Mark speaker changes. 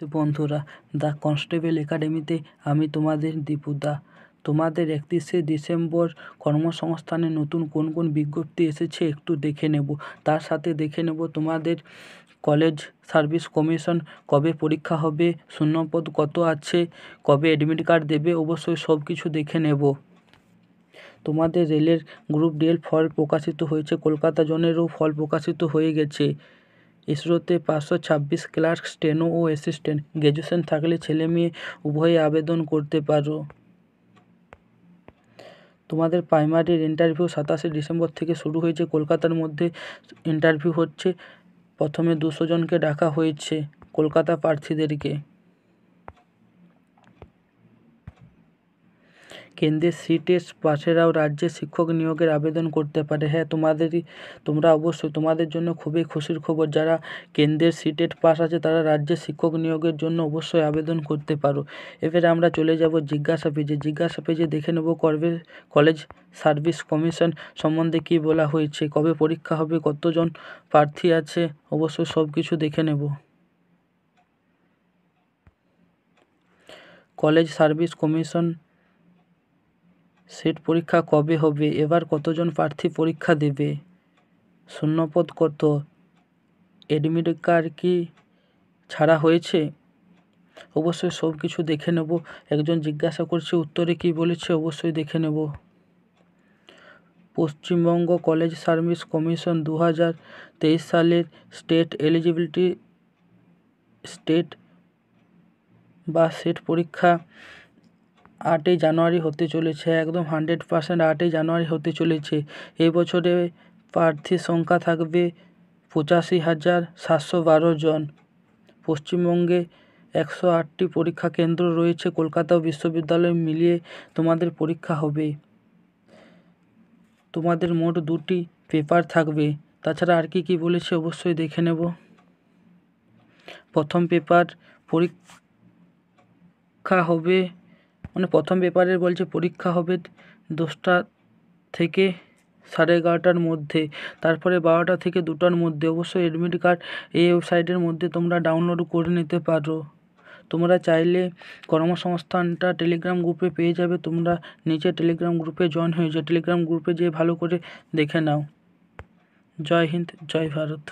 Speaker 1: নমস্তে বন্ধুরা, the constable একাডেমিতে আমি তোমাদের দীপুদা। তোমাদের 31শে ডিসেম্বর কর্মসংস্থানে নতুন কোন কোন বিজ্ঞপ্তি এসেছে একটু দেখে নেব। তার সাথে দেখে নেব তোমাদের কলেজ সার্ভিস কমিশন কবে পরীক্ষা হবে, শূন্যপদ কত আছে, কবে অ্যাডমিট কার্ড দেবে, অবশ্যই সব কিছু দেখে নেব। তোমাদের রেলের গ্রুপ ডি এর ফল প্রকাশিত হয়েছে, কলকাতা জোনেরও ফল প্রকাশিত হয়ে গেছে। ইসরোতে 526 ক্লার্ক, স্টেনো ও অ্যাসিস্ট্যান্ট গ্র্যাজুয়েশন থাকলে ছেলে মেয়ে উভয়ে আবেদন করতে পারো। তোমাদের প্রাইমারির ইন্টারভিউ 27শে ডিসেম্বর থেকে শুরু হয়েছে। কলকাতার মধ্যে ইন্টারভিউ হচ্ছে। প্রথমে 200 জনকে ডাকা হয়েছে, কলকাতা প্রার্থীদেরকে। কেন্দ্রের সিটেট পাশেরাও রাজ্যে শিক্ষক নিয়োগের আবেদন করতে পারে। হ্যাঁ, তোমরা অবশ্যই, তোমাদের জন্য খুবই খুশির খবর। যারা কেন্দ্রের সিটেট পাস আছে তারা রাজ্যে শিক্ষক নিয়োগের জন্য অবশ্যই আবেদন করতে পারো। এবারে আমরা চলে যাব জিজ্ঞাসা পেজে দেখে নেব কলেজ সার্ভিস কমিশন সম্বন্ধে কি বলা হয়েছে, কবে পরীক্ষা হবে, কতজন প্রার্থী আছে, অবশ্যই সব কিছু দেখে নেব। কলেজ সার্ভিস কমিশন সেট পরীক্ষা কবে হবে, এবার কতজন প্রার্থী পরীক্ষা দেবে, শূন্যপদ কত, অ্যাডমিট কার্ড কি ছাড়া হয়েছে, অবশ্যই সব কিছু দেখে নেব। একজন জিজ্ঞাসা করছে উত্তরে কি বলেছে, অবশ্যই দেখে নেব। পশ্চিমবঙ্গ কলেজ সার্ভিস কমিশন 2023 সালের স্টেট এলিজিবিলিটি সেট পরীক্ষা 8ই জানুয়ারি হতে চলেছে। একদম 100% 8ই জানুয়ারি হতে চলেছে। এই বছরে প্রার্থীর সংখ্যা থাকবে 85,712 জন। পশ্চিমবঙ্গে 108টি পরীক্ষা কেন্দ্র রয়েছে। কলকাতা বিশ্ববিদ্যালয় মিলিয়ে তোমাদের পরীক্ষা হবে। তোমাদের মোট 2টি পেপার থাকবে। তাছাড়া আর কি বলেছে অবশ্যই দেখে নেব। প্রথম পেপার পরীক্ষা হবে, প্রথম পেপারের বলছে পরীক্ষা হবে 10টা থেকে 11:30টার মধ্যে, তারপরে 12টা থেকে 2টার মধ্যে। অবশ্যই অ্যাডমিট কার্ড এই ওয়েবসাইটের মধ্যে তোমরা ডাউনলোড করে নিতে পারো। তোমরা চাইলে কর্মসংস্থানটা টেলিগ্রাম গ্রুপে পেয়ে যাবে। তোমরা নিচে টেলিগ্রাম গ্রুপে জয়েন হয়ে যাও। টেলিগ্রাম গ্রুপে যেয়ে ভালো করে দেখে নাও। জয় হিন্দ, জয় ভারত।